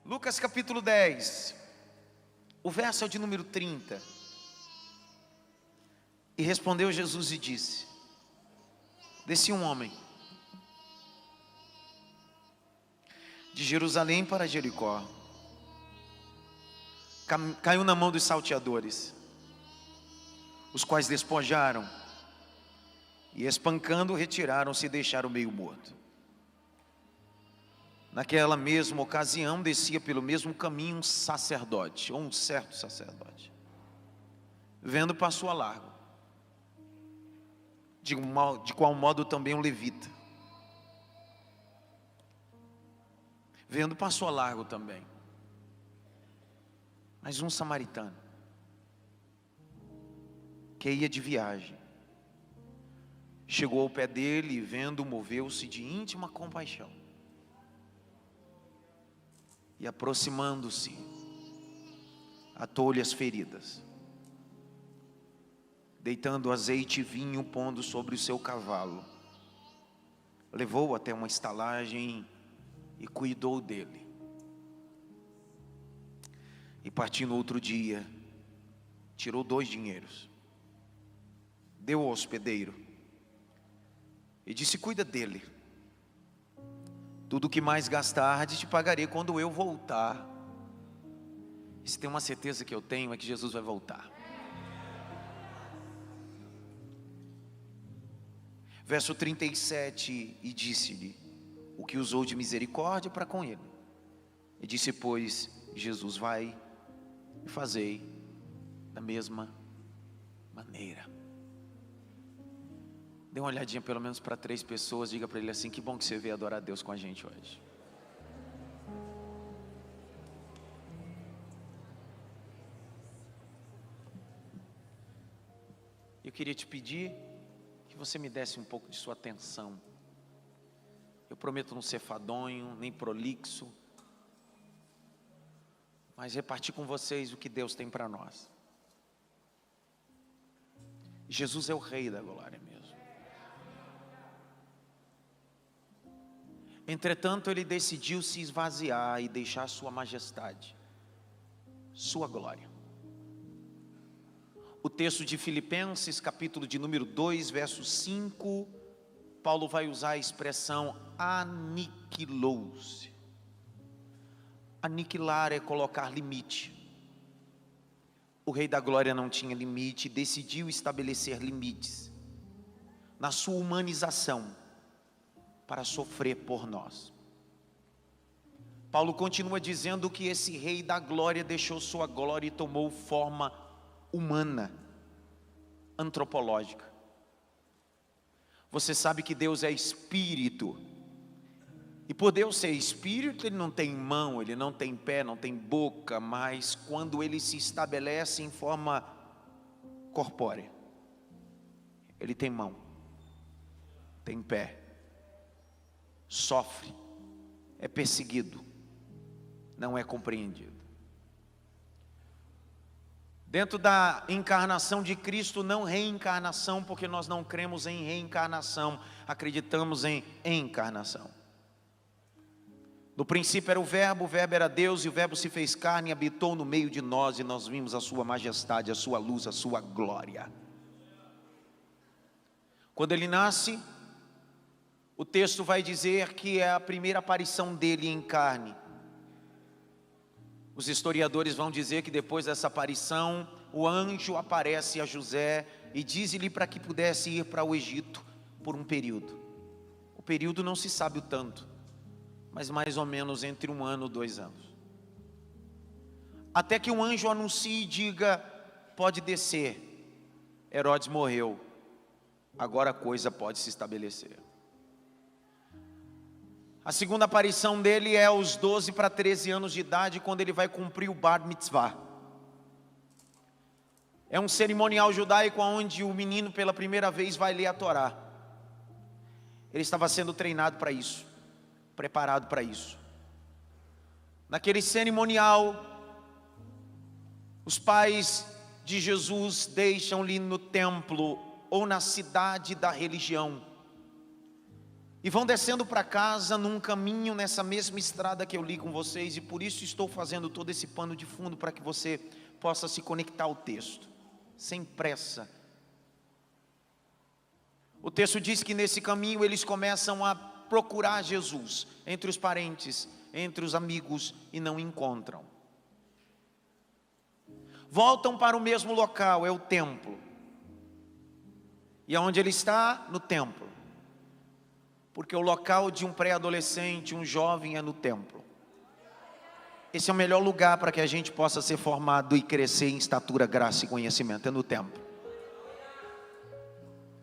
Lucas capítulo 10, o verso é o de número 30. E respondeu Jesus e disse: descia um homem de Jerusalém para Jericó, caiu na mão dos salteadores, os quais despojaram e espancando retiraram-se e deixaram meio morto. Naquela mesma ocasião descia pelo mesmo caminho um sacerdote, ou um certo sacerdote, vendo passou a largo, de qual modo também um levita, vendo passou a largo também. Mas um samaritano, que ia de viagem, chegou ao pé dele e vendo, moveu-se de íntima compaixão. E aproximando-se, atou-lhe as feridas, deitando azeite e vinho, pondo sobre o seu cavalo, levou-o até uma estalagem e cuidou dele. E partindo outro dia, tirou 2 dinheiros, deu ao hospedeiro e disse: cuida dele, tudo o que mais gastardes te pagarei quando eu voltar. E se tem uma certeza que eu tenho, é que Jesus vai voltar. Verso 37, e disse-lhe o que usou de misericórdia para com ele. E disse, pois, Jesus: vai e fazei da mesma maneira. Dê uma olhadinha pelo menos para 3 pessoas, diga para ele assim: que bom que você veio adorar a Deus com a gente hoje. Eu queria te pedir que você me desse um pouco de sua atenção. Eu prometo não ser fadonho, nem prolixo, mas repartir com vocês o que Deus tem para nós. Jesus é o Rei da glória mesmo. Entretanto, ele decidiu se esvaziar e deixar sua majestade, sua glória. O texto de Filipenses, capítulo de número 2, verso 5, Paulo vai usar a expressão aniquilou-se. Aniquilar é colocar limite. O Rei da Glória não tinha limite, decidiu estabelecer limites na sua humanização para sofrer por nós. Paulo continua dizendo que esse Rei da Glória deixou sua glória e tomou forma humana, antropológica. Você sabe que Deus é espírito, e por Deus ser espírito, ele não tem mão, ele não tem pé, não tem boca, mas quando ele se estabelece em forma corpórea, ele tem mão, tem pé, sofre, é perseguido, não é compreendido. Dentro da encarnação de Cristo, não reencarnação, porque nós não cremos em reencarnação, acreditamos em encarnação. No princípio era o Verbo era Deus, e o Verbo se fez carne e habitou no meio de nós, e nós vimos a sua majestade, a sua luz, a sua glória. Quando ele nasce, o texto vai dizer que é a primeira aparição dele em carne. Os historiadores vão dizer que depois dessa aparição, o anjo aparece a José e diz-lhe para que pudesse ir para o Egito por um período. O período não se sabe o tanto, mas mais ou menos entre 1 ano e 2 anos. Até que um anjo anuncie e diga: pode descer, Herodes morreu, agora a coisa pode se estabelecer. A segunda aparição dele é aos 12 para 13 anos de idade, quando ele vai cumprir o Bar Mitzvah. É um cerimonial judaico onde o menino pela primeira vez vai ler a Torá. Ele estava sendo treinado para isso, preparado para isso. Naquele cerimonial, os pais de Jesus deixam-lhe no templo ou na cidade da religião e vão descendo para casa num caminho nessa mesma estrada que eu li com vocês, e por isso estou fazendo todo esse pano de fundo para que você possa se conectar ao texto, sem pressa. O texto diz que nesse caminho eles começam a procurar Jesus, entre os parentes, entre os amigos, e não encontram. Voltam para o mesmo local, é o templo. E aonde ele está? No templo. Porque o local de um pré-adolescente, um jovem, é no templo. Esse é o melhor lugar para que a gente possa ser formado e crescer em estatura, graça e conhecimento, é no templo.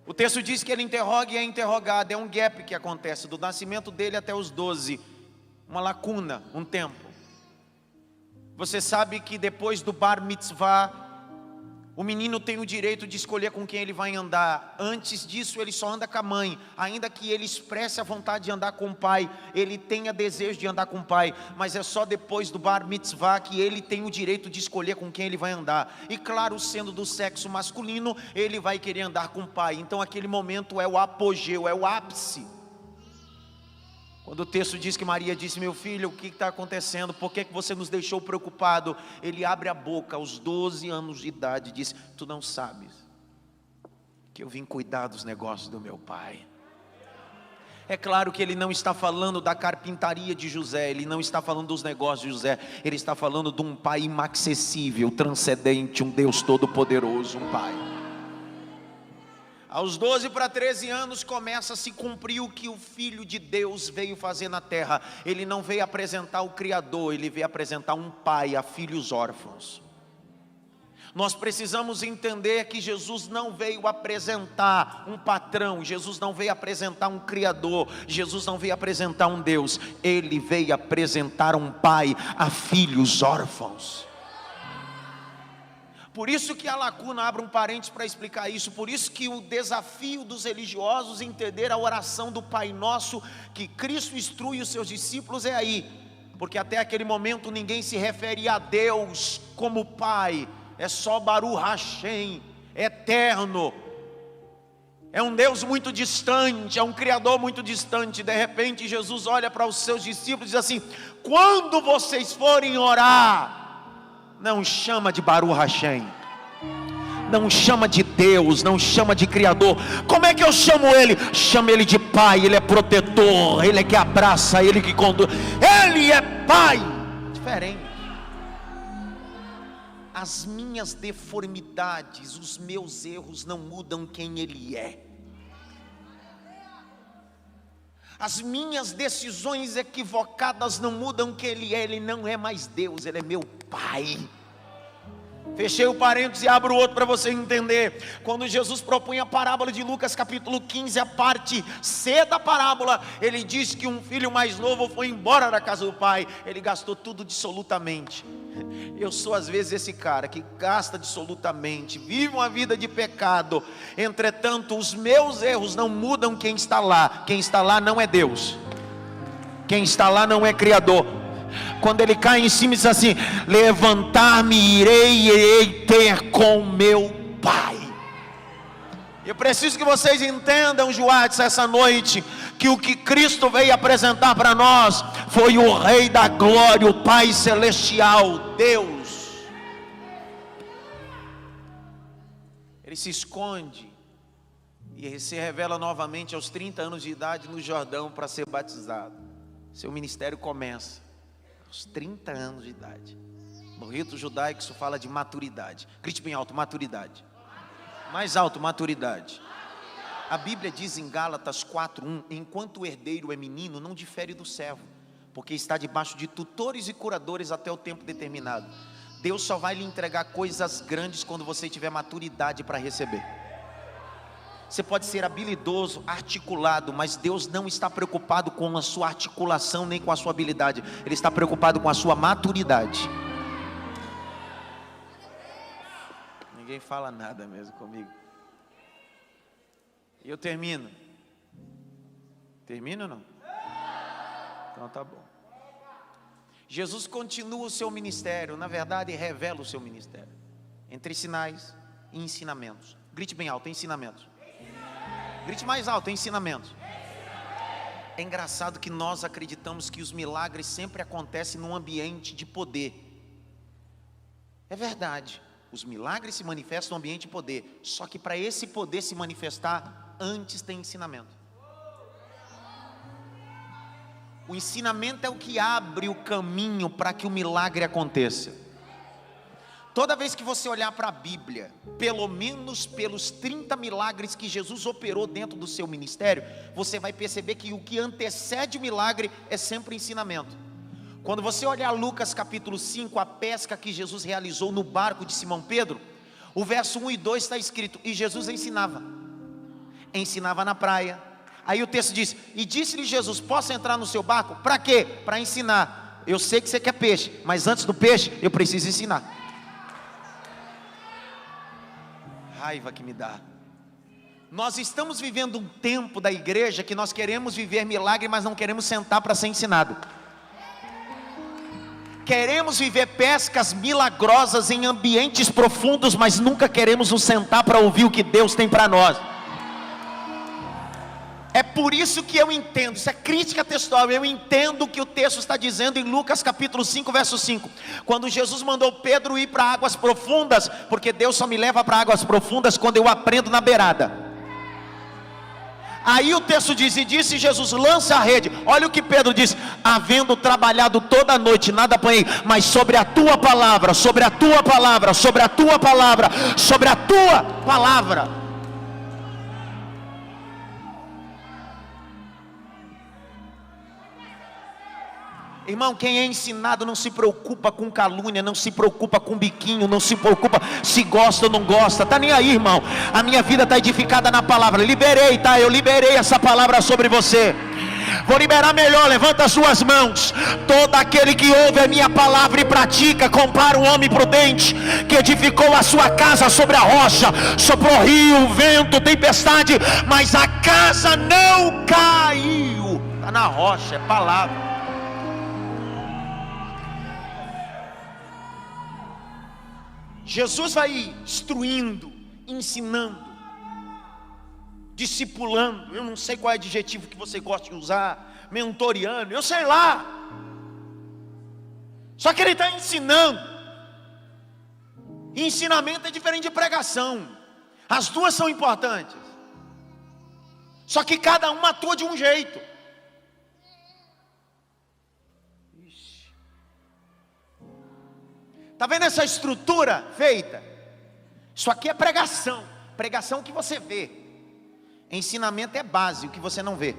O texto diz que ele interroga e é interrogado, é um gap que acontece, do nascimento dele até os 12, uma lacuna, um tempo. Você sabe que depois do bar mitzvah, o menino tem o direito de escolher com quem ele vai andar. Antes disso ele só anda com a mãe. Ainda que ele expresse a vontade de andar com o pai, ele tenha desejo de andar com o pai, mas é só depois do bar mitzvah que ele tem o direito de escolher com quem ele vai andar. E claro, sendo do sexo masculino, ele vai querer andar com o pai. Então aquele momento é o apogeu, é o ápice. Quando o texto diz que Maria disse: meu filho, o que está acontecendo? Por que você nos deixou preocupado? Ele abre a boca aos 12 anos de idade e diz: tu não sabes que eu vim cuidar dos negócios do meu pai. É claro que ele não está falando da carpintaria de José, ele não está falando dos negócios de José, ele está falando de um pai inacessível, transcendente, um Deus todo-poderoso, um pai. Aos 12 para 13 anos começa a se cumprir o que o Filho de Deus veio fazer na terra. Ele não veio apresentar o Criador, ele veio apresentar um pai a filhos órfãos. Nós precisamos entender que Jesus não veio apresentar um patrão, Jesus não veio apresentar um Criador, Jesus não veio apresentar um Deus, ele veio apresentar um pai a filhos órfãos. Por isso que a lacuna, abre um parênteses para explicar isso, por isso que o desafio dos religiosos entender a oração do Pai Nosso, que Cristo instrui os seus discípulos, é aí, porque até aquele momento ninguém se refere a Deus como Pai, é só Baruch Hashem, eterno, é um Deus muito distante, é um Criador muito distante. De repente Jesus olha para os seus discípulos e diz assim: quando vocês forem orar, não chama de Baruch Hashem, não chama de Deus, não chama de Criador. Como é que eu chamo Ele? Chama Ele de Pai. Ele é protetor, Ele é que abraça, Ele que conduz, Ele é Pai. Diferente. As minhas deformidades, os meus erros não mudam quem Ele é. As minhas decisões equivocadas não mudam quem Ele é. Ele não é mais Deus, Ele é meu Pai. Fechei o parênteses e abro o outro para você entender. Quando Jesus propõe a parábola de Lucas capítulo 15, a parte C da parábola, ele diz que um filho mais novo foi embora da casa do pai. Ele gastou tudo dissolutamente. Eu sou às vezes esse cara que gasta dissolutamente, vive uma vida de pecado. Entretanto, os meus erros não mudam quem está lá. Quem está lá não é Deus, quem está lá não é Criador. Quando ele cai em cima e diz assim: levantar-me irei ter com meu Pai. Eu preciso que vocês entendam, Juárez, essa noite, que o que Cristo veio apresentar para nós foi o Rei da Glória, o Pai Celestial, Deus. Ele se esconde e ele se revela novamente aos 30 anos de idade no Jordão para ser batizado. Seu ministério começa aos 30 anos de idade. No rito judaico isso fala de maturidade. Grite bem alto: maturidade. Mais alto: maturidade. A Bíblia diz em Gálatas 4:1: enquanto o herdeiro é menino, não difere do servo, porque está debaixo de tutores e curadores até o tempo determinado. Deus só vai lhe entregar coisas grandes quando você tiver maturidade para receber. Você pode ser habilidoso, articulado, mas Deus não está preocupado com a sua articulação nem com a sua habilidade. Ele está preocupado com a sua maturidade. Ninguém fala nada mesmo comigo. E eu termino. Termino ou não? Então tá bom. Jesus continua o seu ministério, na verdade revela o seu ministério, entre sinais e ensinamentos. Grite bem alto: ensinamentos. Grite mais alto: ensinamentos. É engraçado que nós acreditamos que os milagres sempre acontecem num ambiente de poder. É verdade, os milagres se manifestam no ambiente de poder. Só que para esse poder se manifestar, antes tem ensinamento. O ensinamento é o que abre o caminho para que o milagre aconteça. Toda vez que você olhar para a Bíblia, pelo menos pelos 30 milagres que Jesus operou dentro do seu ministério, você vai perceber que o que antecede o milagre é sempre ensinamento. Quando você olhar Lucas capítulo 5, a pesca que Jesus realizou no barco de Simão Pedro, o verso 1 e 2 está escrito: e Jesus ensinava na praia. Aí o texto diz: e disse-lhe Jesus: posso entrar no seu barco? Para quê? Para ensinar. Eu sei que você quer peixe, mas antes do peixe eu preciso ensinar. Raiva que me dá. Nós estamos vivendo um tempo da igreja que nós queremos viver milagre, mas não queremos sentar para ser ensinado. Queremos viver pescas milagrosas em ambientes profundos, mas nunca queremos nos sentar para ouvir o que Deus tem para nós. É por isso que eu entendo, isso é crítica textual, eu entendo o que o texto está dizendo em Lucas capítulo 5, verso 5, quando Jesus mandou Pedro ir para águas profundas, porque Deus só me leva para águas profundas quando eu aprendo na beirada. Aí o texto diz: e disse Jesus: lança a rede. Olha o que Pedro diz: havendo trabalhado toda a noite, nada apanhei, mas sobre a tua palavra, sobre a tua palavra, sobre a tua palavra, sobre a tua palavra. Irmão, quem é ensinado não se preocupa com calúnia, não se preocupa com biquinho, não se preocupa se gosta ou não gosta, tá nem aí, irmão. A minha vida está edificada na palavra. Liberei, tá? Eu liberei essa palavra sobre você. Vou liberar melhor, levanta as suas mãos. Todo aquele que ouve a minha palavra e pratica, compara um homem prudente, que edificou a sua casa sobre a rocha. Soprou rio, vento, tempestade, mas a casa não caiu. Está na rocha, é palavra. Jesus vai instruindo, ensinando, discipulando. Eu não sei qual é o adjetivo que você gosta de usar, mentoreando, eu sei lá. Só que ele está ensinando. E ensinamento é diferente de pregação. As duas são importantes. Só que cada uma atua de um jeito. Está vendo essa estrutura feita? Isso aqui é pregação. Pregação que você vê. Ensinamento é base, o que você não vê.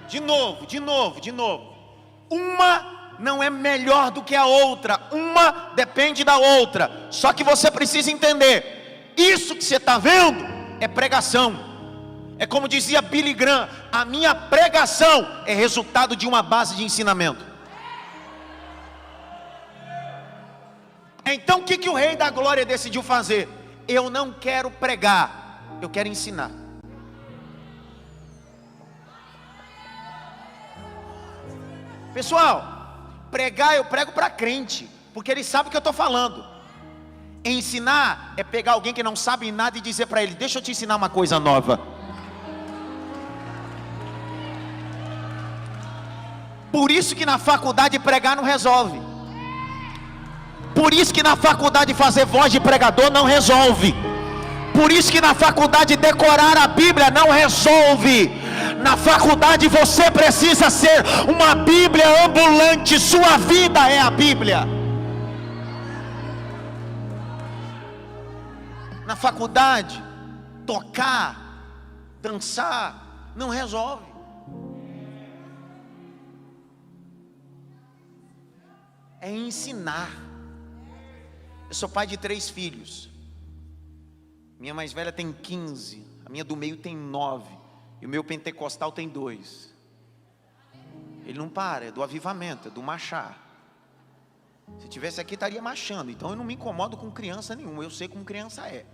De novo. Uma não é melhor do que a outra. Uma depende da outra. Só que você precisa entender: isso que você está vendo é pregação. É como dizia Billy Graham: a minha pregação é resultado de uma base de ensinamento. Então o que o Rei da Glória decidiu fazer? Eu não quero pregar, eu quero ensinar. Pessoal, pregar eu prego para crente, porque ele sabe o que eu estou falando. Ensinar é pegar alguém que não sabe nada e dizer para ele: deixa eu te ensinar uma coisa nova. Por isso que na faculdade pregar não resolve. Por isso que na faculdade fazer voz de pregador não resolve. Por isso que na faculdade decorar a Bíblia não resolve. Na faculdade você precisa ser uma Bíblia ambulante. Sua vida é a Bíblia. Na faculdade, tocar, dançar não resolve. É ensinar. Eu sou pai de 3 filhos. Minha mais velha tem 15, a minha do meio tem 9, e o meu pentecostal tem 2. Ele não para, é do avivamento, é do machar. Se tivesse aqui estaria machando. Então eu não me incomodo com criança nenhuma. Eu sei como criança é.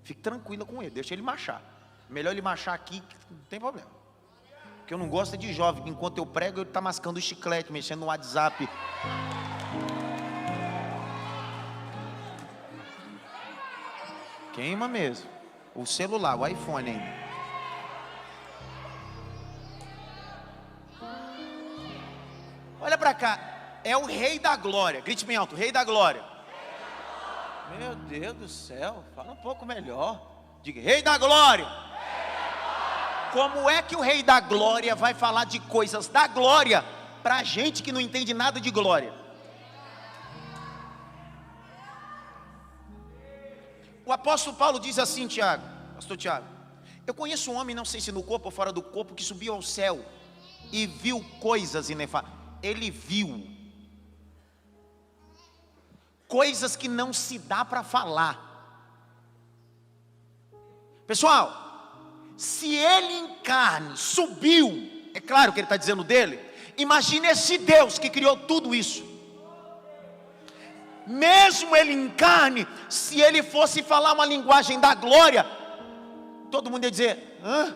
Fique tranquila com ele, deixa ele machar. Melhor ele machar aqui, não tem problema. Porque eu não gosto de jovem, enquanto eu prego ele está mascando chiclete, mexendo no WhatsApp. Queima mesmo. O celular, o iPhone ainda. Olha para cá. É o Rei da Glória. Grite bem alto, Rei da Glória. Meu Deus do céu. Fala um pouco melhor. Diga, Rei da Glória. Como é que o Rei da Glória vai falar de coisas da glória para gente que não entende nada de glória? O apóstolo Paulo diz assim, Tiago, pastor Tiago: eu conheço um homem, não sei se no corpo ou fora do corpo, que subiu ao céu e viu coisas inefáveis. Ele viu coisas que não se dá para falar. Pessoal, se ele em carne subiu, é claro que ele está dizendo dele, imagine esse Deus que criou tudo isso. Mesmo ele em carne, se ele fosse falar uma linguagem da glória, todo mundo ia dizer, hã?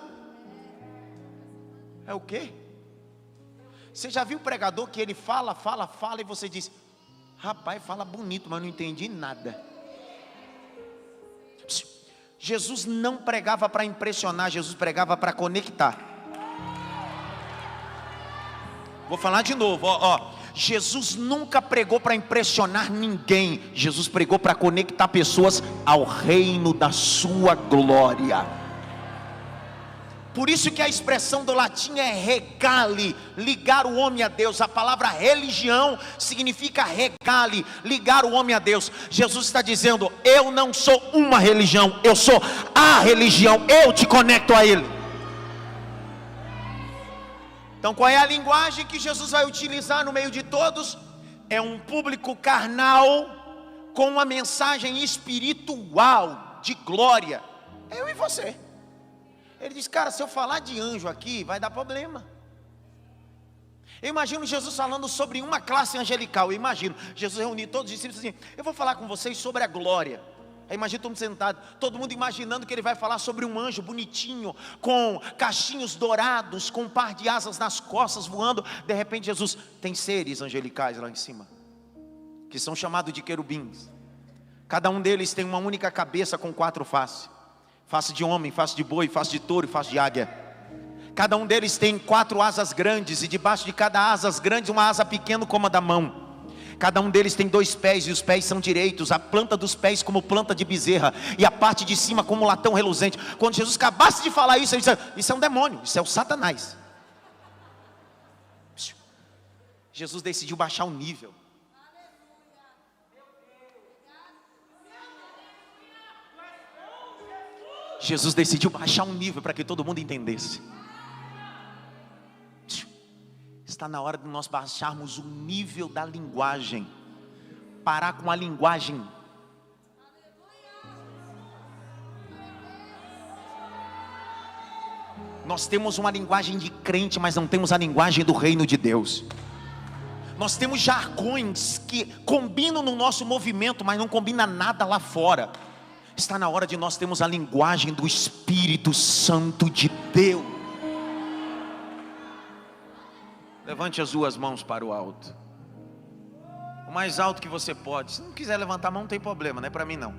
É o quê? Você já viu o pregador que ele fala e você diz, rapaz, fala bonito, mas não entendi nada. Jesus não pregava para impressionar, Jesus pregava para conectar. Vou falar de novo, Jesus nunca pregou para impressionar ninguém. Jesus pregou para conectar pessoas ao reino da sua glória. Por isso que a expressão do latim é regale, ligar o homem a Deus. A palavra religião significa regale, ligar o homem a Deus. Jesus está dizendo, eu não sou uma religião, eu sou a religião, eu te conecto a Ele. Então qual é a linguagem que Jesus vai utilizar no meio de todos? É um público carnal com uma mensagem espiritual de glória. Eu e você. Ele diz, cara, se eu falar de anjo aqui, vai dar problema. Eu imagino Jesus falando sobre uma classe angelical. Eu imagino Jesus reunindo todos os discípulos assim, eu vou falar com vocês sobre a glória. Aí imagina todo mundo sentado, todo mundo imaginando que ele vai falar sobre um anjo bonitinho, com cachinhos dourados, com um par de asas nas costas voando. De repente Jesus, tem seres angelicais lá em cima, que são chamados de querubins. Cada um deles tem uma única cabeça com 4 faces. Face de homem, face de boi, face de touro e face de águia. Cada um deles tem 4 asas grandes, e debaixo de cada asa grande uma asa pequena como a da mão. Cada um deles tem 2 pés, e os pés são direitos, a planta dos pés como planta de bezerra, e a parte de cima como latão reluzente. Quando Jesus acabasse de falar isso, ele disse, isso é um demônio, isso é o Satanás. Jesus decidiu baixar o nível. Jesus decidiu baixar um nível para que todo mundo entendesse. Está na hora de nós baixarmos o nível da linguagem. Parar com a linguagem. Nós temos uma linguagem de crente, mas não temos a linguagem do reino de Deus. Nós temos jargões que combinam no nosso movimento, mas não combina nada lá fora. Está na hora de nós termos a linguagem do Espírito Santo de Deus. Levante as 2 mãos para o alto. O mais alto que você pode. Se não quiser levantar a mão, não tem problema, não é para mim não.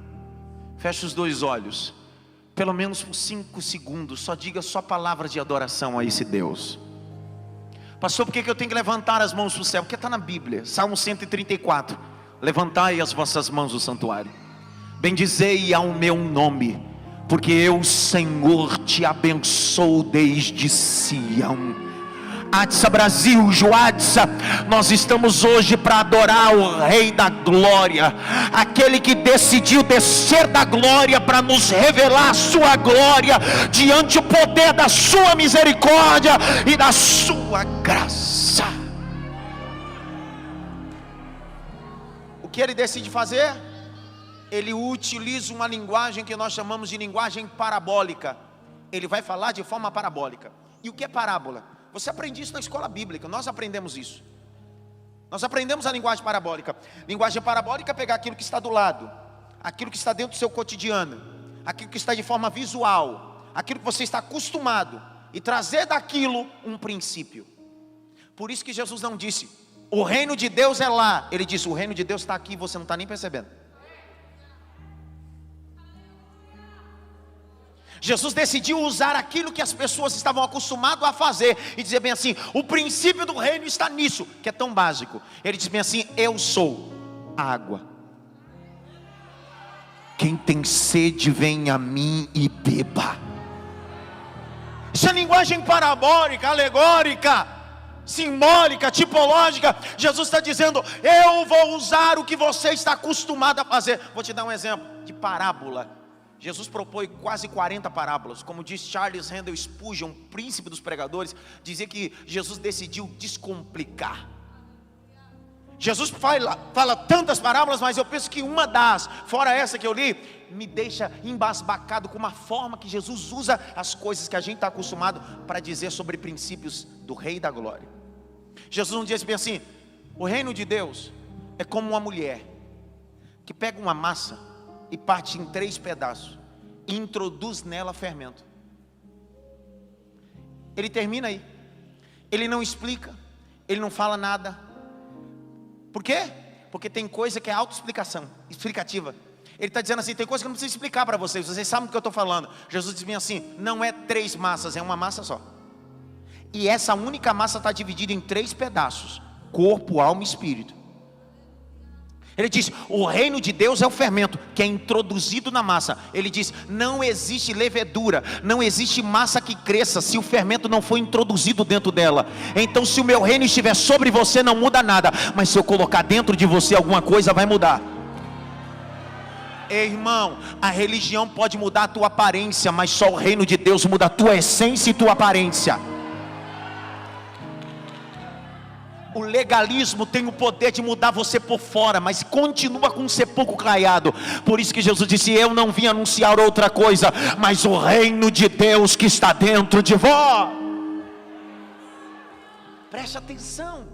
Feche os 2 olhos. Pelo menos por 5 segundos. Só diga só palavras de adoração a esse Deus. Pastor, por que eu tenho que levantar as mãos para o céu? Porque está na Bíblia. Salmo 134. Levantai as vossas mãos do santuário. Bendizei ao meu nome, porque eu, Senhor, te abençoo desde Sião. Adsa Brasil, Joadsa, nós estamos hoje para adorar o Rei da Glória, aquele que decidiu descer da glória para nos revelar a sua glória, diante do poder da sua misericórdia e da sua graça. O que ele decide fazer? Ele utiliza uma linguagem que nós chamamos de linguagem parabólica. Ele vai falar de forma parabólica. E o que é parábola? Você aprende isso na escola bíblica, nós aprendemos isso. Nós aprendemos a linguagem parabólica. Linguagem parabólica é pegar aquilo que está do lado, aquilo que está dentro do seu cotidiano, aquilo que está de forma visual, aquilo que você está acostumado, e trazer daquilo um princípio. Por isso que Jesus não disse, o reino de Deus é lá. Ele disse, o reino de Deus está aqui, você não está nem percebendo. Jesus decidiu usar aquilo que as pessoas estavam acostumadas a fazer e dizer bem assim: o princípio do reino está nisso, que é tão básico. Ele diz bem assim: eu sou a água. Quem tem sede, vem a mim e beba. Isso é linguagem parabólica, alegórica, simbólica, tipológica. Jesus está dizendo: eu vou usar o que você está acostumado a fazer. Vou te dar um exemplo de parábola. Jesus propõe quase 40 parábolas. Como diz Charles Handel Spurgeon, príncipe dos pregadores, dizia que Jesus decidiu descomplicar. Jesus fala tantas parábolas, mas eu penso que uma das, fora essa que eu li, me deixa embasbacado com uma forma que Jesus usa as coisas que a gente está acostumado para dizer sobre princípios do Rei da Glória. Jesus um dia disse bem assim: o reino de Deus é como uma mulher que pega uma massa e parte em 3 pedaços e introduz nela fermento. Ele termina aí, ele não explica, ele não fala nada. Por quê? Porque tem coisa que é autoexplicação, explicativa. Ele está dizendo assim: tem coisa que eu não preciso explicar para vocês sabem do que eu estou falando. Jesus diz bem assim: não é 3 massas, é uma massa só. E essa única massa está dividida em 3 pedaços: corpo, alma e espírito. Ele diz: o reino de Deus é o fermento que é introduzido na massa. Ele diz: não existe levedura, não existe massa que cresça se o fermento não for introduzido dentro dela. Então, se o meu reino estiver sobre você, não muda nada, mas se eu colocar dentro de você, alguma coisa vai mudar. Ei, irmão, a religião pode mudar a tua aparência, mas só o reino de Deus muda a tua essência e tua aparência. O legalismo tem o poder de mudar você por fora, mas continua com um sepulcro caiado. Por isso que Jesus disse: eu não vim anunciar outra coisa, mas o reino de Deus que está dentro de vós. Preste atenção.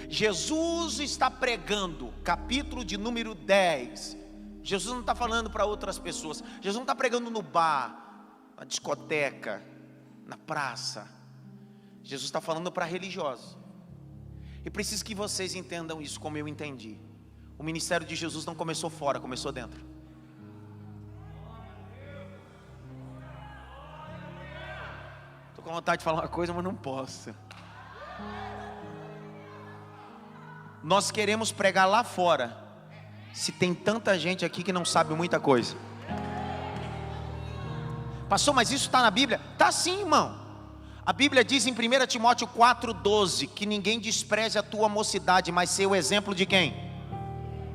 Jesus está pregando, capítulo de número 10. Jesus não está falando para outras pessoas. Jesus não está pregando no bar, na discoteca, na praça. Jesus está falando para religiosos. E preciso que vocês entendam isso como eu entendi. O ministério de Jesus não começou fora, começou dentro. Estou com vontade de falar uma coisa, mas não posso. Nós queremos pregar lá fora, se tem tanta gente aqui que não sabe muita coisa. Pastor, mas isso está na Bíblia? Está sim, irmão. A Bíblia diz em 1 Timóteo 4,12 que ninguém despreze a tua mocidade, mas ser o exemplo de quem?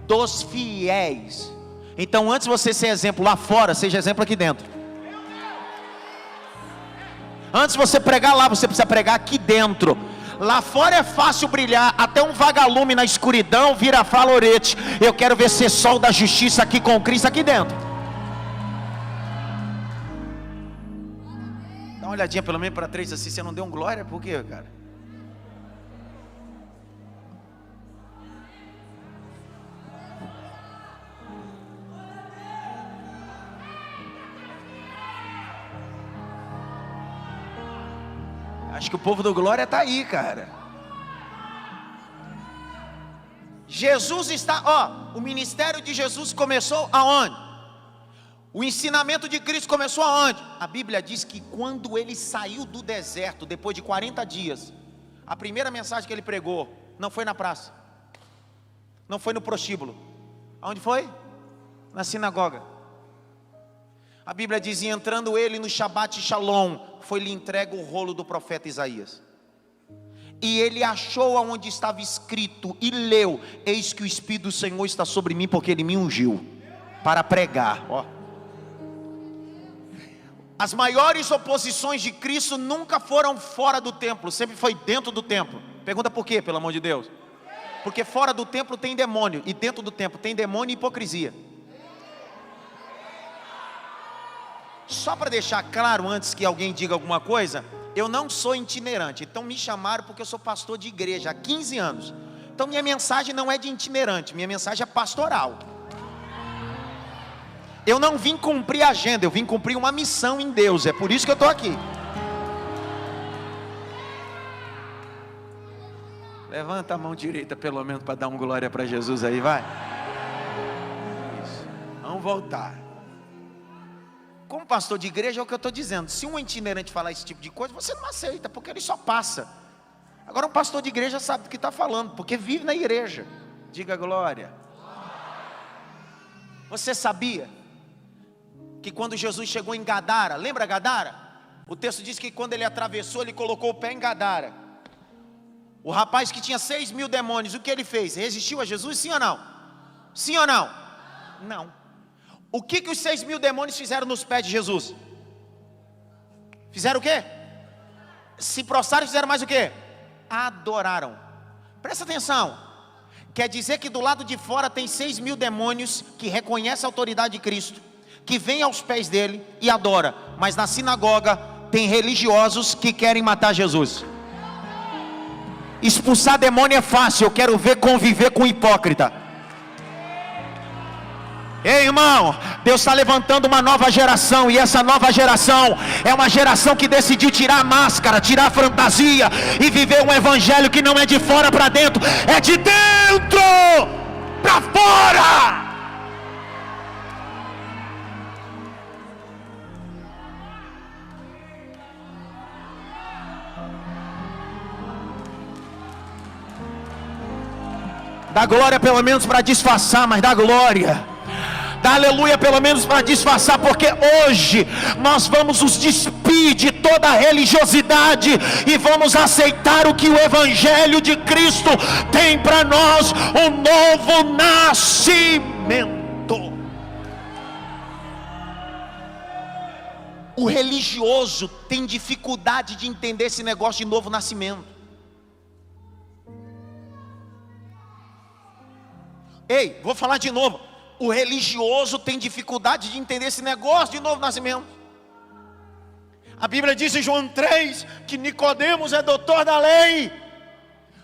Dos fiéis. Então, antes de você ser exemplo lá fora, seja exemplo aqui dentro. Antes de você pregar lá, você precisa pregar aqui dentro. Lá fora é fácil brilhar, até um vagalume na escuridão vira falorete. Eu quero ver ser sol da justiça aqui com Cristo aqui dentro. Dá uma olhadinha pelo menos para 3 assim, você não deu um glória? Por quê, cara? Acho que o povo do glória está aí, cara. Jesus está, o ministério de Jesus começou aonde? O ensinamento de Cristo começou aonde? A Bíblia diz que quando ele saiu do deserto, depois de 40 dias, a primeira mensagem que ele pregou, não foi na praça, não foi no prostíbulo. Aonde foi? Na sinagoga. A Bíblia diz: e entrando ele no Shabat Shalom, foi-lhe entregue o rolo do profeta Isaías. E ele achou aonde estava escrito e leu: eis que o Espírito do Senhor está sobre mim, porque ele me ungiu para pregar. As maiores oposições de Cristo nunca foram fora do templo, sempre foi dentro do templo. Pergunta por quê, pelo amor de Deus? Porque fora do templo tem demônio, e dentro do templo tem demônio e hipocrisia. Só para deixar claro, antes que alguém diga alguma coisa, eu não sou itinerante. Então me chamaram porque eu sou pastor de igreja há 15 anos. Então minha mensagem não é de itinerante, minha mensagem é pastoral. Eu não vim cumprir a agenda, eu vim cumprir uma missão em Deus. É por isso que eu estou aqui. Levanta a mão direita pelo menos para dar um glória para Jesus aí, vai. Isso. Vamos voltar. Como pastor de igreja é o que eu estou dizendo. Se um itinerante falar esse tipo de coisa, você não aceita, porque ele só passa. Agora um pastor de igreja sabe do que está falando, porque vive na igreja. Diga glória. Você sabia que quando Jesus chegou em Gadara, lembra Gadara? O texto diz que quando ele atravessou, ele colocou o pé em Gadara. O rapaz que tinha 6.000 demônios, o que ele fez? Resistiu a Jesus, sim ou não? Sim ou não? Não. O que os 6.000 demônios fizeram nos pés de Jesus? Fizeram o quê? Se prostraram e fizeram mais o quê? Adoraram. Presta atenção. Quer dizer que do lado de fora tem 6.000 demônios que reconhecem a autoridade de Cristo, que vêm aos pés dele e adora. Mas na sinagoga tem religiosos que querem matar Jesus. Expulsar demônio é fácil, eu quero ver conviver com hipócrita. Ei, irmão, Deus está levantando uma nova geração, e essa nova geração é uma geração que decidiu tirar a máscara, tirar a fantasia e viver um evangelho que não é de fora para dentro, é de dentro para fora. Dá glória pelo menos para disfarçar, mas dá glória. Dá aleluia pelo menos para disfarçar, porque hoje nós vamos nos despir de toda a religiosidade e vamos aceitar o que o Evangelho de Cristo tem para nós, um novo nascimento. O religioso tem dificuldade de entender esse negócio de novo nascimento. Ei, vou falar de novo. O religioso tem dificuldade de entender esse negócio de novo nascimento. A Bíblia diz em João 3 que Nicodemos é doutor da lei,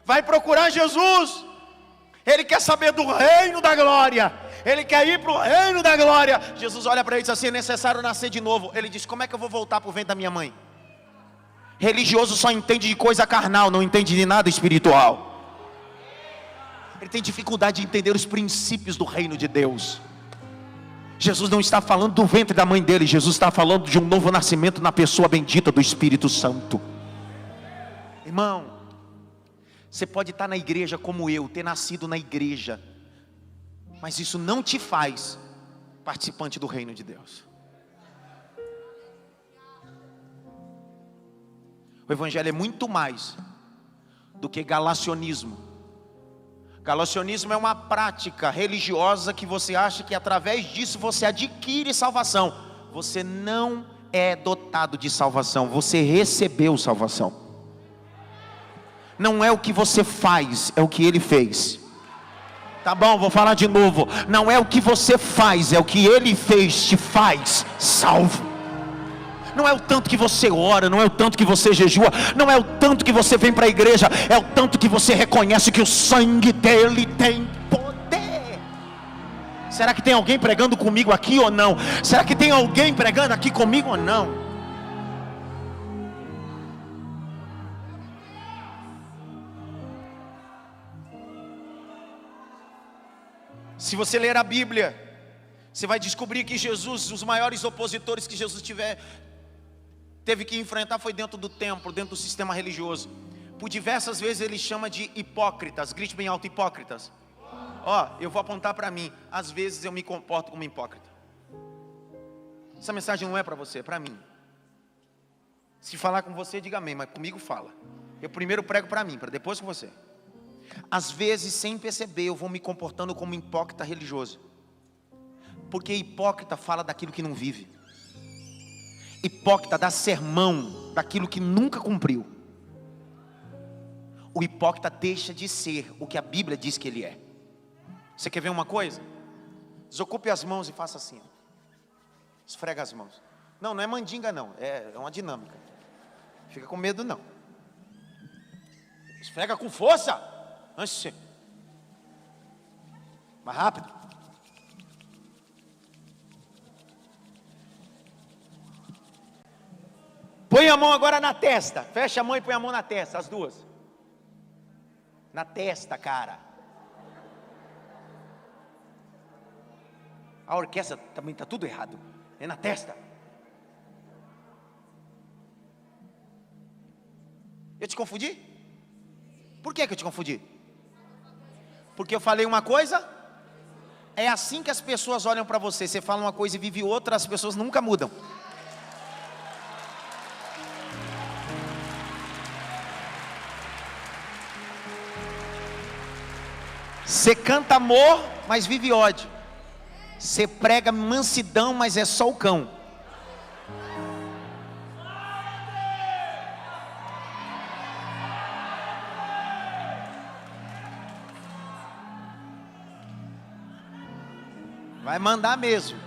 vai procurar Jesus. Ele quer saber do reino da glória, ele quer ir para o reino da glória. Jesus olha para ele e diz assim: é necessário nascer de novo. Ele diz: como é que eu vou voltar para o ventre da minha mãe? Religioso só entende de coisa carnal, não entende de nada espiritual. Ele tem dificuldade de entender os princípios do reino de Deus. Jesus não está falando do ventre da mãe dele, Jesus está falando de um novo nascimento na pessoa bendita do Espírito Santo. Irmão, você pode estar na igreja como eu, ter nascido na igreja, mas isso não te faz participante do reino de Deus. O Evangelho é muito mais do que galacionismo. Galacionismo é uma prática religiosa que você acha que através disso você adquire salvação. Você não é dotado de salvação, você recebeu salvação. Não é o que você faz, é o que Ele fez. Tá bom, vou falar de novo. Não é o que você faz, é o que Ele fez, te faz salvo. Não é o tanto que você ora, não é o tanto que você jejua, não é o tanto que você vem para a igreja, é o tanto que você reconhece que o sangue dele tem poder. Será que tem alguém pregando comigo aqui ou não? Será que tem alguém pregando aqui comigo ou não? Se você ler a Bíblia, você vai descobrir que Jesus, os maiores opositores que Jesus teve que enfrentar foi dentro do templo, dentro do sistema religioso. Por diversas vezes ele chama de hipócritas. Grite bem alto: hipócritas. Ó, eu vou apontar para mim. Às vezes eu me comporto como hipócrita. Essa mensagem não é para você, é para mim. Se falar com você, diga amém, mas comigo fala. Eu primeiro prego para mim, para depois com você. Às vezes, sem perceber, eu vou me comportando como hipócrita religioso. Porque hipócrita fala daquilo que não vive. Hipócrita dá sermão daquilo que nunca cumpriu. O hipócrita deixa de ser o que a Bíblia diz que ele é. Você quer ver uma coisa? Desocupe as mãos e faça assim. Esfrega as mãos. Não, não é mandinga não, é uma dinâmica. Fica com medo não. Esfrega com força. Antes. Mais rápido. Põe a mão agora na testa. Fecha a mão e põe a mão na testa, as duas. Na testa, cara. A orquestra também está tudo errado. É na testa. Eu te confundi? Por que eu te confundi? Porque eu falei uma coisa? É assim que as pessoas olham para você. Você fala uma coisa e vive outra, as pessoas nunca mudam. Você canta amor, mas vive ódio. Você prega mansidão, mas é só o cão. Vai mandar mesmo.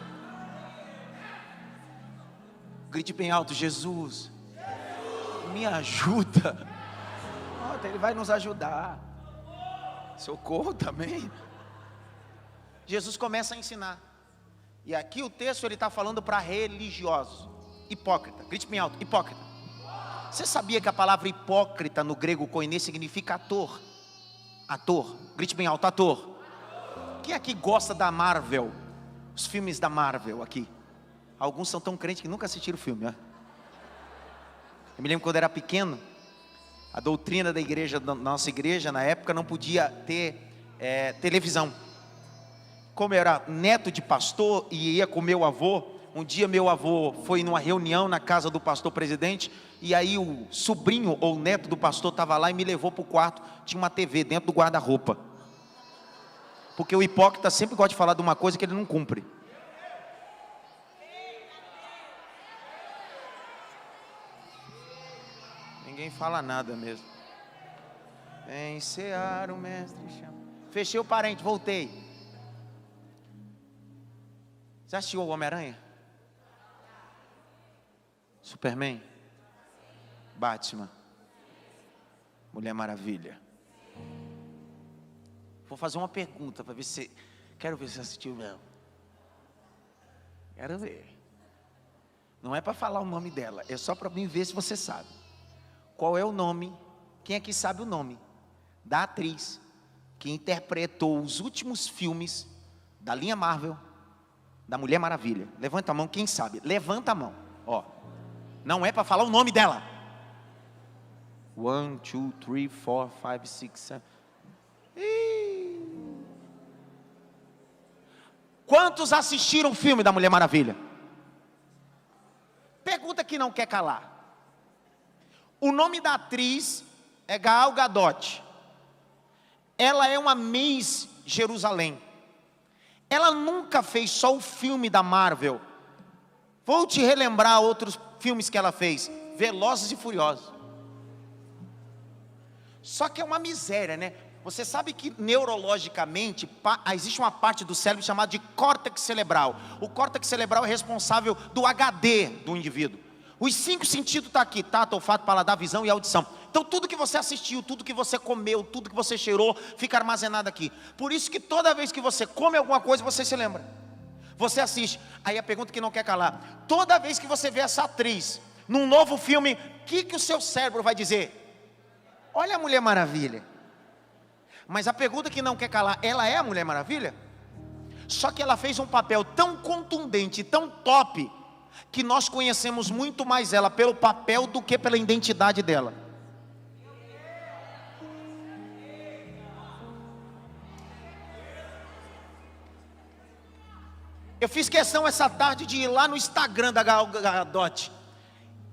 Grite bem alto: Jesus, me ajuda. Ele vai nos ajudar. Socorro também. Jesus começa a ensinar. E aqui o texto ele está falando para religiosos. Hipócrita. Grite bem alto: hipócrita. Você sabia que a palavra hipócrita no grego koiné significa ator? Ator. Grite bem alto: ator. Quem aqui gosta da Marvel? Os filmes da Marvel aqui. Alguns são tão crentes que nunca assistiram o filme, né? Eu me lembro quando era pequeno, a doutrina da igreja, da nossa igreja, na época não podia ter televisão. Como eu era neto de pastor e ia com meu avô, um dia meu avô foi numa reunião na casa do pastor presidente, e aí o sobrinho ou o neto do pastor estava lá e me levou para o quarto, tinha uma TV dentro do guarda-roupa. Porque o hipócrita sempre gosta de falar de uma coisa que ele não cumpre. Ninguém fala nada mesmo. Vem cear o mestre chama. Fechei o parente, voltei. Você assistiu o Homem-Aranha? Superman? Batman? Mulher Maravilha? Vou fazer uma pergunta para ver se... Quero ver se você assistiu mesmo. Quero ver. Não é para falar o nome dela, é só para mim ver se você sabe. Qual é o nome? Quem aqui sabe o nome da atriz que interpretou os últimos filmes da linha Marvel, da Mulher Maravilha? Levanta a mão, quem sabe? Levanta a mão. Ó, não é para falar o nome dela. 1, 2, 3, 4, 5, 6, 7. Quantos assistiram o filme da Mulher Maravilha? Pergunta que não quer calar. O nome da atriz é Gal Gadot. Ela é uma Miss Jerusalém. Ela nunca fez só o filme da Marvel. Vou te relembrar outros filmes que ela fez. Velozes e Furiosos. Só que é uma miséria, né? Você sabe que neurologicamente existe uma parte do cérebro chamada de córtex cerebral. O córtex cerebral é responsável do HD do indivíduo. Os 5 sentidos estão aqui: tato, olfato, paladar, visão e audição. Então tudo que você assistiu, tudo que você comeu, tudo que você cheirou, fica armazenado aqui. Por isso que toda vez que você come alguma coisa, você se lembra. Você assiste. Aí a pergunta que não quer calar: toda vez que você vê essa atriz num novo filme, o que o seu cérebro vai dizer? Olha a Mulher Maravilha. Mas a pergunta que não quer calar: ela é a Mulher Maravilha? Só que ela fez um papel tão contundente, tão top, que nós conhecemos muito mais ela pelo papel do que pela identidade dela. Eu fiz questão essa tarde de ir lá no Instagram da Gal Gadot.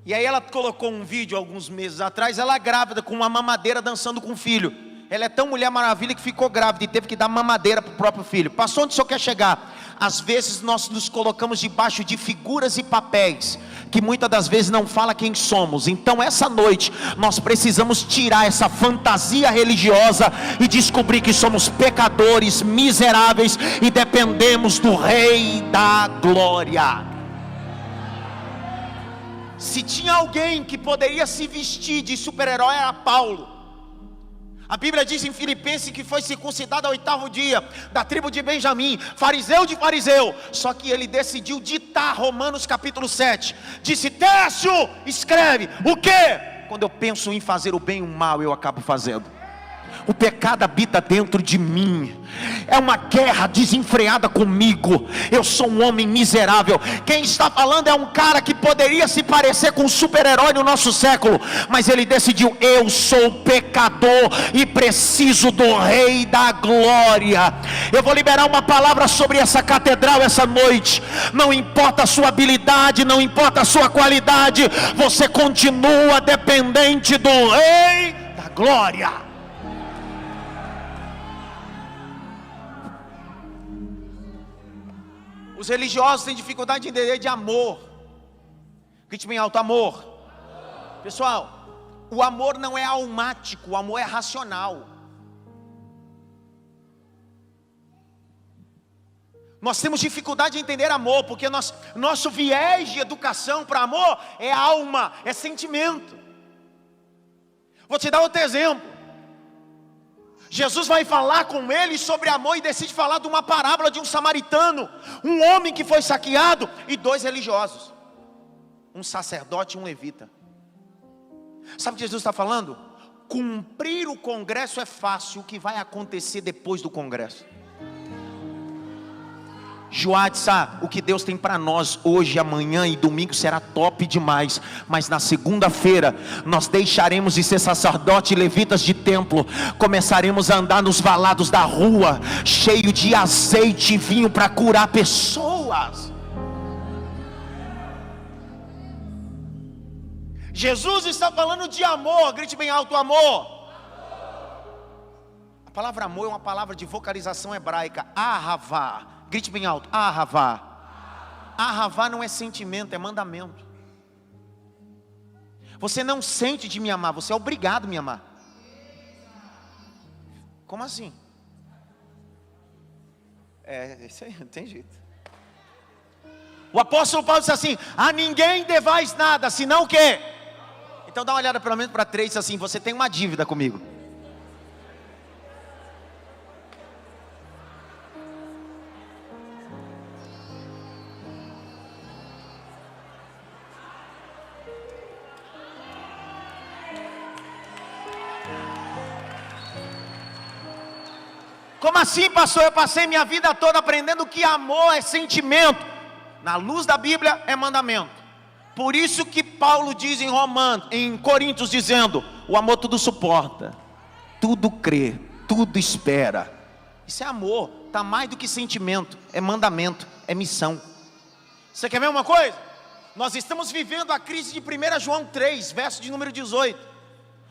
E aí ela colocou um vídeo alguns meses atrás, ela grávida com uma mamadeira dançando com o filho. Ela é tão Mulher Maravilha que ficou grávida e teve que dar mamadeira para o próprio filho. Passou onde o senhor quer chegar? Às vezes nós nos colocamos debaixo de figuras e papéis que muitas das vezes não fala quem somos. Então essa noite nós precisamos tirar essa fantasia religiosa e descobrir que somos pecadores, miseráveis e dependemos do Rei da Glória. Se tinha alguém que poderia se vestir de super-herói, era Paulo. A Bíblia diz em Filipenses que foi circuncidado ao 8º dia, da tribo de Benjamim, fariseu de fariseu. Só que ele decidiu ditar Romanos capítulo 7. Disse: Tércio, escreve, o quê? Quando eu penso em fazer o bem e o mal, eu acabo fazendo. O pecado habita dentro de mim. É uma guerra desenfreada comigo. Eu sou um homem miserável. Quem está falando é um cara que poderia se parecer com um super-herói no nosso século, mas ele decidiu: eu sou pecador e preciso do Rei da Glória. Eu vou liberar uma palavra sobre essa catedral essa noite. Não importa a sua habilidade, não importa a sua qualidade, você continua dependente do Rei da Glória. Os religiosos têm dificuldade de entender de amor. Grite bem alto: amor. Pessoal, o amor não é almático, o amor é racional. Nós temos dificuldade de entender amor, porque nosso viés de educação para amor é alma, é sentimento. Vou te dar outro exemplo. Jesus vai falar com ele sobre amor e decide falar de uma parábola de um samaritano, um homem que foi saqueado, e dois religiosos, um sacerdote e um levita. Sabe o que Jesus está falando? Cumprir o congresso é fácil, o que vai acontecer depois do congresso? Joadsa, o que Deus tem para nós hoje, amanhã e domingo será top demais, mas na segunda-feira nós deixaremos de ser sacerdotes e levitas de templo, começaremos a andar nos valados da rua, cheio de azeite e vinho para curar pessoas. Jesus está falando de amor, grite bem alto: amor. A palavra amor é uma palavra de vocalização hebraica, ahavá. Grite bem alto: ahavá. Ahavá não é sentimento, é mandamento. Você não sente de me amar, você é obrigado a me amar. Como assim? Isso aí, não tem jeito. O apóstolo Paulo disse assim: a ninguém devais nada, senão o quê? Então dá uma olhada pelo menos para 3 e diz assim: você tem uma dívida comigo. Como assim, pastor? Eu passei minha vida toda aprendendo que amor é sentimento. Na luz da Bíblia é mandamento. Por isso que Paulo diz em Coríntios, dizendo: o amor tudo suporta, tudo crê, tudo espera. Isso é amor, está mais do que sentimento, é mandamento, é missão. Você quer ver uma coisa? Nós estamos vivendo a crise de 1 João 3, verso de número 18.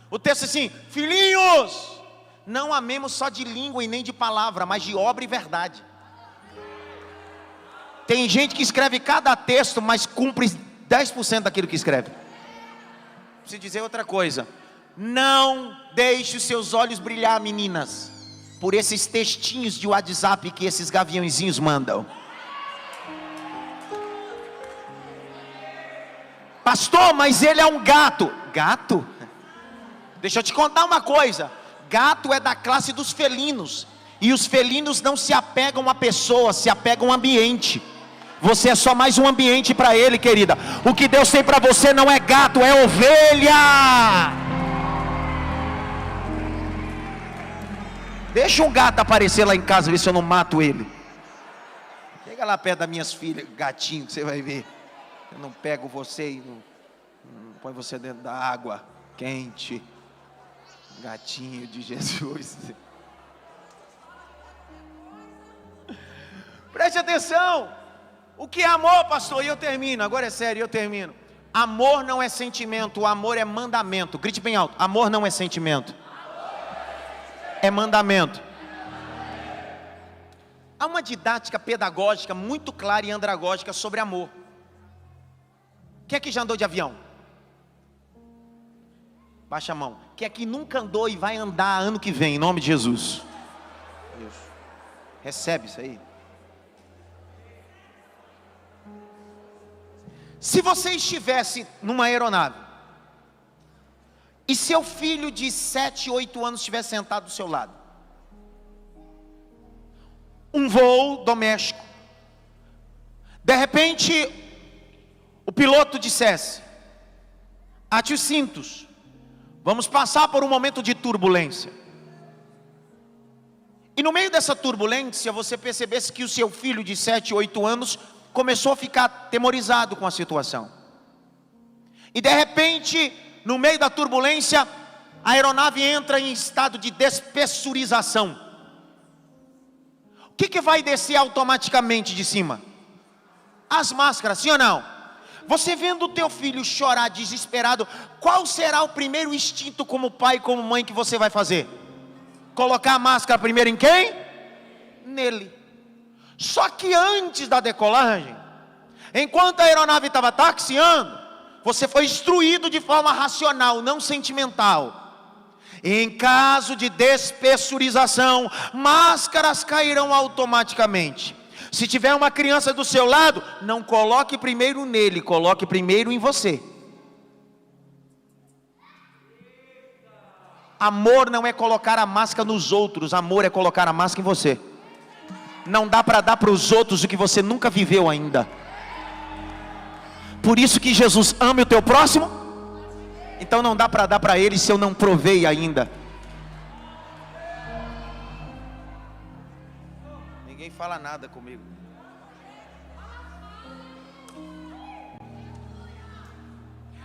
O texto é assim: filhinhos, não amemos só de língua e nem de palavra, mas de obra e verdade. Tem gente que escreve cada texto, mas cumpre 10% daquilo que escreve. Preciso dizer outra coisa: não deixe os seus olhos brilhar, meninas, por esses textinhos de WhatsApp que esses gaviãozinhos mandam. Pastor, mas ele é um gato. Gato? Deixa eu te contar uma coisa: gato é da classe dos felinos, e os felinos não se apegam a pessoas, se apegam ao ambiente. Você é só mais um ambiente para ele, querida. O que Deus tem para você não é gato, é ovelha. Deixa um gato aparecer lá em casa, ver se eu não mato ele. Chega lá perto das minhas filhas, gatinho, que você vai ver. Eu não pego você e não põe você dentro da água quente. Gatinho de Jesus. Preste atenção. O que é amor, pastor? E eu termino, agora é sério, eu termino. Amor não é sentimento, o amor é mandamento. Grite bem alto: amor não é sentimento, é mandamento. Há uma didática pedagógica muito clara e andragógica sobre amor. Quem é que já andou de avião? Baixa a mão. Quem é que nunca andou e vai andar ano que vem, em nome de Jesus? Isso. Recebe isso aí. Se você estivesse numa aeronave e seu filho de 7, 8 anos estivesse sentado do seu lado, um voo doméstico, de repente o piloto dissesse: ate os cintos, vamos passar por um momento de turbulência. E no meio dessa turbulência, você percebesse que o seu filho de 7, 8 anos começou a ficar atemorizado com a situação. E de repente, no meio da turbulência, a aeronave entra em estado de despessurização. O que vai descer automaticamente de cima? As máscaras, sim ou não? Você vendo o teu filho chorar desesperado, qual será o primeiro instinto como pai e como mãe que você vai fazer? Colocar a máscara primeiro em quem? Nele. Só que antes da decolagem, enquanto a aeronave estava taxiando, você foi instruído de forma racional, não sentimental. Em caso de despessurização, máscaras cairão automaticamente. Se tiver uma criança do seu lado, não coloque primeiro nele, coloque primeiro em você. Amor não é colocar a máscara nos outros, amor é colocar a máscara em você. Não dá para dar para os outros o que você nunca viveu ainda. Por isso que Jesus ama o teu próximo. Então não dá para dar para ele se eu não provei ainda. Ninguém fala nada comigo.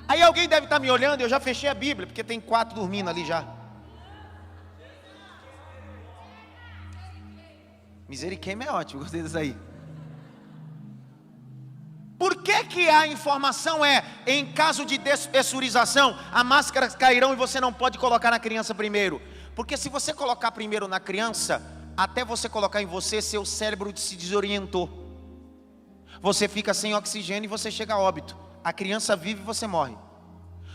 Aí alguém deve estar me olhando, eu já fechei a Bíblia, porque tem 4 dormindo ali já. Misericórdia é ótimo, gostei disso aí. Por que a informação em caso de despessurização, as máscaras cairão e você não pode colocar na criança primeiro? Porque se você colocar primeiro na criança, até você colocar em você, seu cérebro se desorientou. Você fica sem oxigênio e você chega a óbito. A criança vive e você morre.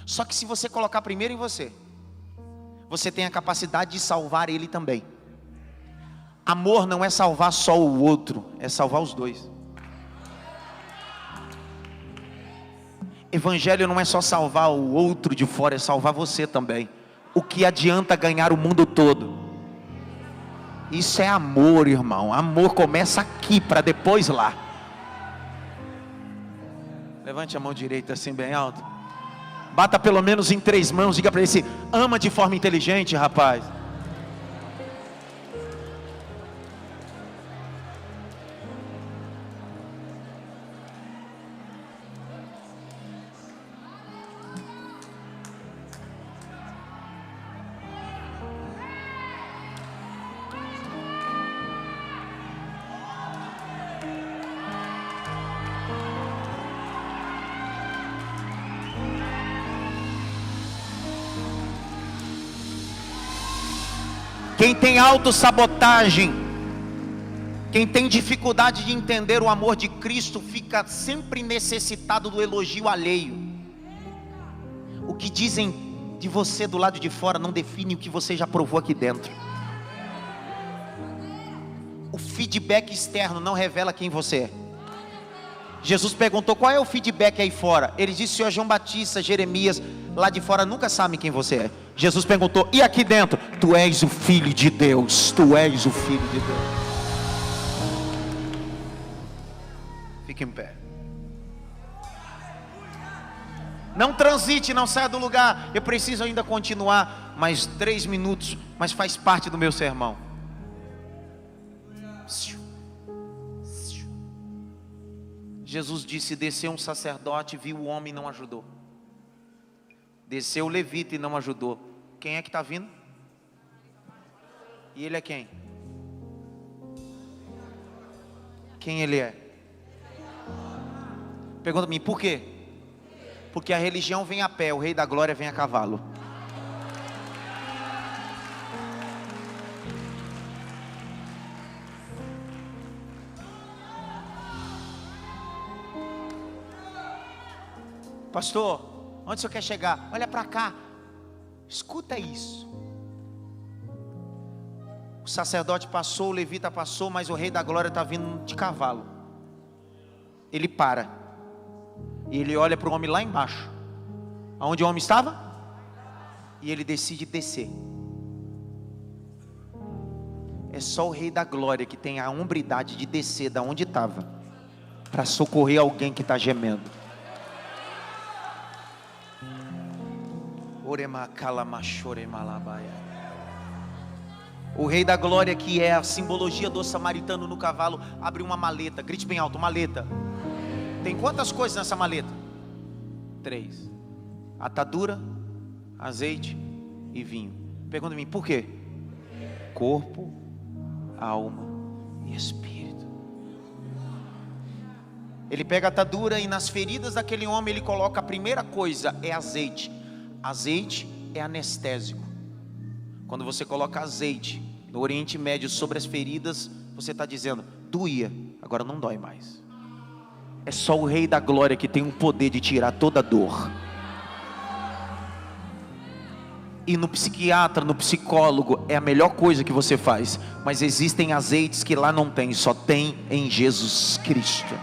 Só que se você colocar primeiro em você, você tem a capacidade de salvar ele também. Amor não é salvar só o outro, é salvar os dois. Evangelho não é só salvar o outro de fora, é salvar você também. O que adianta ganhar o mundo todo? Isso é amor, irmão. Amor começa aqui para depois lá. Levante a mão direita assim bem alto. Bata pelo menos em 3 mãos. Diga para ele assim: ama de forma inteligente, rapaz. Quem tem autossabotagem, quem tem dificuldade de entender o amor de Cristo, fica sempre necessitado do elogio alheio. O que dizem de você do lado de fora não define o que você já provou aqui dentro. O feedback externo não revela quem você é. Jesus perguntou: qual é o feedback aí fora? Ele disse: senhor João Batista, Jeremias, lá de fora nunca sabem quem você é. Jesus perguntou: e aqui dentro? Tu és o Filho de Deus. Tu és o Filho de Deus. Fique em pé. Não transite, não saia do lugar. Eu preciso ainda continuar mais 3 minutos, mas faz parte do meu sermão. Jesus disse: desceu um sacerdote, viu o homem e não ajudou. Desceu o levita e não ajudou. Quem é que está vindo? E ele é quem? Quem ele é? Pergunta-me, por quê? Porque a religião vem a pé, o Rei da Glória vem a cavalo. Pastor, onde o senhor quer chegar? Olha para cá. Escuta isso. O sacerdote passou, o levita passou, mas o Rei da Glória está vindo de cavalo. Ele para. E ele olha para o homem lá embaixo. Aonde o homem estava? E ele decide descer. É só o Rei da Glória que tem a hombridade de descer da onde estava, para socorrer alguém que está gemendo. O Rei da Glória, que é a simbologia do samaritano no cavalo, abre uma maleta. Grite bem alto, maleta. Tem quantas coisas nessa maleta? 3: atadura, azeite e vinho. Pergunta a mim, por quê? Corpo, alma e espírito. Ele pega a atadura e nas feridas daquele homem ele coloca a primeira coisa, é azeite. Azeite é anestésico. Quando você coloca azeite no Oriente Médio sobre as feridas, você está dizendo, doía, agora não dói mais. É só o Rei da Glória que tem o poder de tirar toda a dor. E no psiquiatra, no psicólogo, é a melhor coisa que você faz. Mas existem azeites que lá não tem, só tem em Jesus Cristo.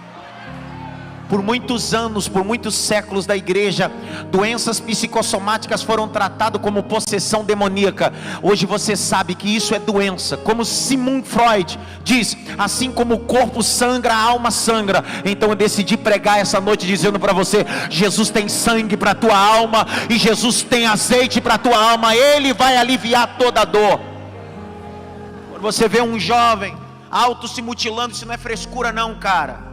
Por muitos anos, por muitos séculos da igreja, doenças psicossomáticas foram tratadas como possessão demoníaca. Hoje você sabe que isso é doença. Como Sigmund Freud diz, assim como o corpo sangra, a alma sangra. Então eu decidi pregar essa noite dizendo para você, Jesus tem sangue para a tua alma, e Jesus tem azeite para a tua alma. Ele vai aliviar toda a dor. Quando você vê um jovem auto se mutilando, isso não é frescura não, cara.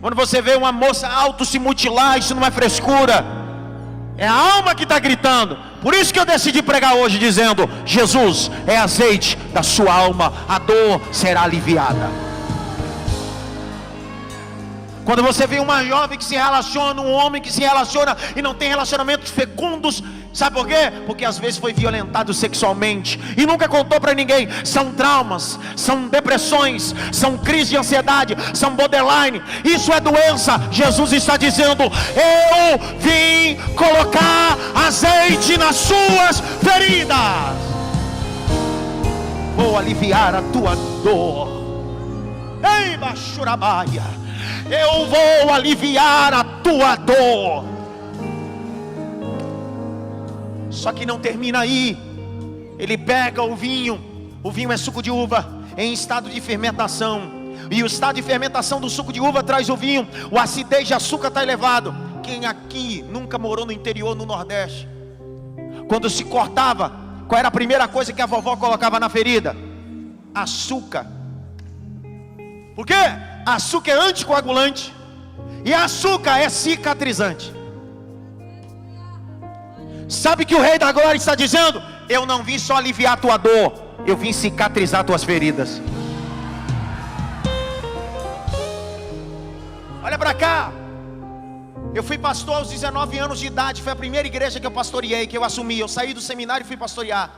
Quando você vê uma moça auto se mutilar, isso não é frescura, é a alma que está gritando. Por isso que eu decidi pregar hoje dizendo, Jesus é azeite da sua alma, a dor será aliviada. Quando você vê uma jovem que se relaciona, um homem que se relaciona e não tem relacionamentos fecundos, sabe por quê? Porque às vezes foi violentado sexualmente e nunca contou para ninguém. São traumas, são depressões, são crises de ansiedade, são borderline. Isso é doença. Jesus está dizendo, eu vim colocar azeite nas suas feridas. Vou aliviar a tua dor. Ei, Bachurabaia, eu vou aliviar a tua dor. Só que não termina aí. Ele pega o vinho é suco de uva em estado de fermentação, e o estado de fermentação do suco de uva traz o vinho. O acidez de açúcar está elevado. Quem aqui nunca morou no interior, no Nordeste? Quando se cortava, qual era a primeira coisa que a vovó colocava na ferida? Açúcar. Por quê? Açúcar é anticoagulante e açúcar é cicatrizante. Sabe que o Rei da Glória está dizendo? Eu não vim só aliviar a tua dor, eu vim cicatrizar tuas feridas. Olha para cá. Eu fui pastor aos 19 anos de idade. Foi a primeira igreja que eu pastoreei, que eu assumi. Eu saí do seminário e fui pastorear.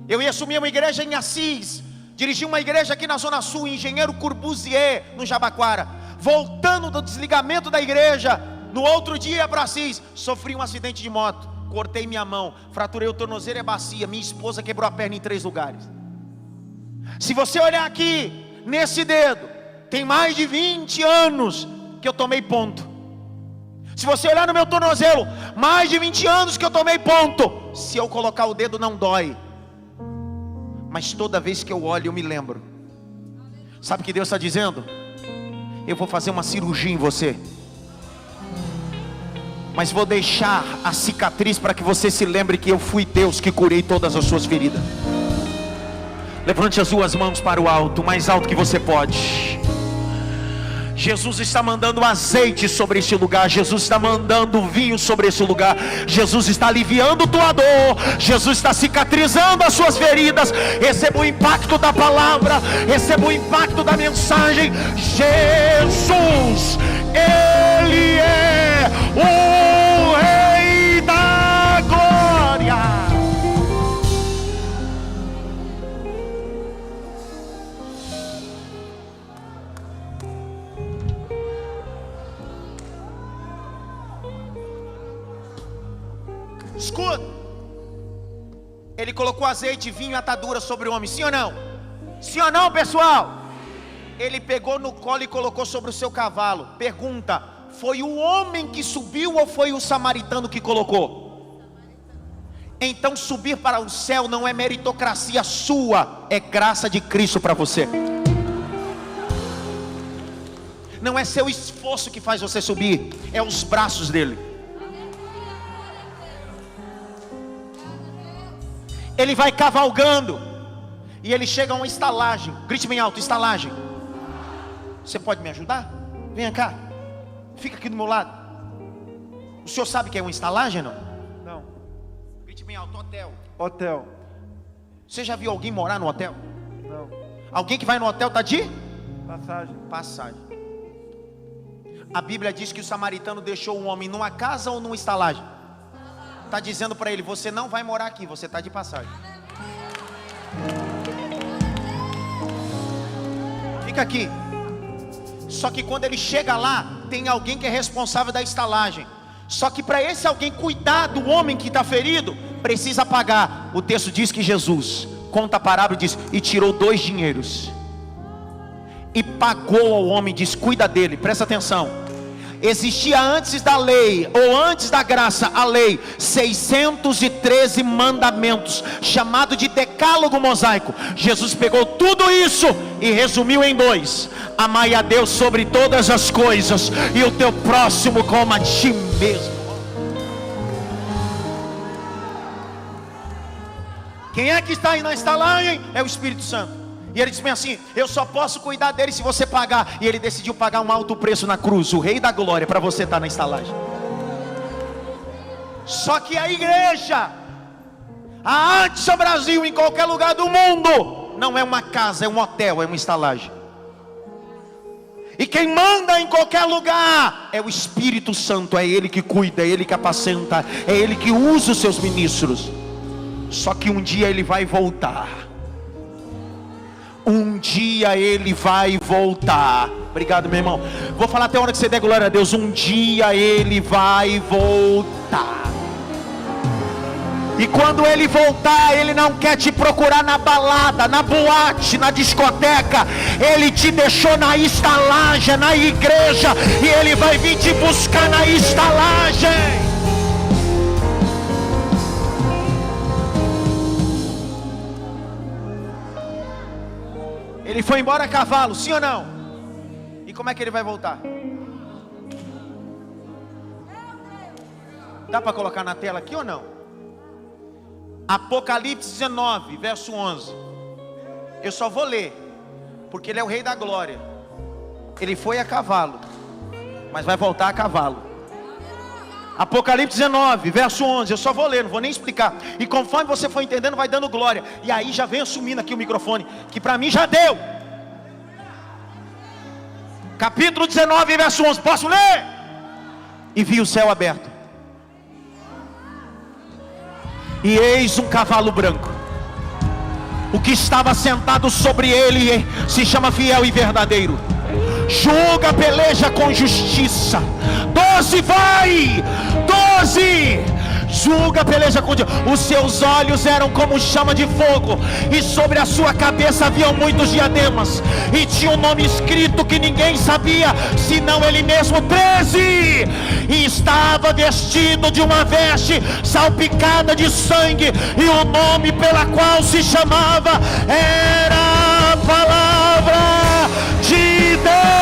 Eu ia assumir uma igreja em Assis, dirigi uma igreja aqui na Zona Sul, em Engenheiro Corbusier, no Jabaquara. Voltando do desligamento da igreja, no outro dia para Assis, sofri um acidente de moto, cortei minha mão, fraturei o tornozelo e a bacia. Minha esposa quebrou a perna em 3 lugares. Se você olhar aqui, nesse dedo, tem mais de 20 anos que eu tomei ponto. Se você olhar no meu tornozelo, mais de 20 anos que eu tomei ponto. Se eu colocar o dedo não dói, mas toda vez que eu olho eu me lembro. Sabe o que Deus está dizendo? Eu vou fazer uma cirurgia em você, mas vou deixar a cicatriz para que você se lembre que eu fui Deus que curei todas as suas feridas. Levante as duas mãos para o alto, o mais alto que você pode. Jesus está mandando azeite sobre esse lugar. Jesus está mandando vinho sobre esse lugar. Jesus está aliviando tua dor. Jesus está cicatrizando as suas feridas. Receba o impacto da palavra, receba o impacto da mensagem. Jesus, Ele é o Rei da Glória. Escuta, Ele colocou azeite, vinho e atadura sobre o homem, sim ou não? Sim ou não, pessoal? Ele pegou no colo e colocou sobre o seu cavalo. Pergunta, foi o homem que subiu ou foi o samaritano que colocou? Então subir para o céu não é meritocracia sua, é graça de Cristo para você. Não é seu esforço que faz você subir, é os braços dele. Ele vai cavalgando, E ele chega a uma estalagem. Grite bem alto, estalagem. Você pode me ajudar? Venha cá, fica aqui do meu lado. O senhor sabe que é uma estalagem, não? Não. Grite bem alto, hotel. Hotel. Você já viu alguém morar no hotel? Não. Alguém que vai no hotel está de? Passagem. Passagem. A Bíblia diz que o samaritano deixou um homem numa casa ou numa estalagem. Está dizendo para ele: você não vai morar aqui, você está de passagem. Fica aqui. Só que quando ele chega lá, tem alguém que é responsável da estalagem. Só que para esse alguém cuidar do homem que está ferido, precisa pagar. O texto diz que Jesus conta a parábola e diz: e tirou 2 dinheiros e pagou ao homem, diz: cuida dele. Presta atenção. Existia antes da lei, ou antes da graça, a lei, 613 mandamentos, chamado de decálogo mosaico. Jesus pegou tudo isso e resumiu em 2: amai a Deus sobre todas as coisas, e o teu próximo como a ti mesmo. Quem é que está aí na estalagem? É o Espírito Santo. E ele disse bem assim: eu só posso cuidar dele se você pagar. E ele decidiu pagar um alto preço na cruz, o Rei da Glória, para você estar na estalagem. Só que a igreja, a Antissa Brasil, em qualquer lugar do mundo, não é uma casa, é um hotel, é uma estalagem. E quem manda em qualquer lugar é o Espírito Santo. É Ele que cuida, é Ele que apacenta, é Ele que usa os seus ministros. Só que um dia Ele vai voltar. Um dia Ele vai voltar. Obrigado, meu irmão. Vou falar até a hora que você der glória a Deus. Um dia Ele vai voltar. E quando Ele voltar, Ele não quer te procurar na balada, na boate, na discoteca. Ele te deixou na estalagem, na igreja, e Ele vai vir te buscar na estalagem. Ele foi embora a cavalo, sim ou não? E como é que ele vai voltar? Dá para colocar na tela aqui ou não? Apocalipse 19, verso 11. Eu só vou ler, porque Ele é o Rei da Glória. Ele foi a cavalo, mas vai voltar a cavalo. Apocalipse 19, verso 11. Eu só vou ler, não vou nem explicar. E conforme você for entendendo, vai dando glória. E aí já vem assumindo aqui o microfone, que para mim já deu. Capítulo 19, verso 11. Posso ler? E vi o céu aberto, e eis um cavalo branco. O que estava sentado sobre ele se chama Fiel e Verdadeiro. Julga, peleja com justiça. 12, vai! 12! Julga, peleja com justiça. Os seus olhos eram como chama de fogo, e sobre a sua cabeça haviam muitos diademas, e tinha um nome escrito que ninguém sabia, senão ele mesmo. 13! E estava vestido de uma veste salpicada de sangue, e o nome pela qual se chamava era a Palavra de Deus.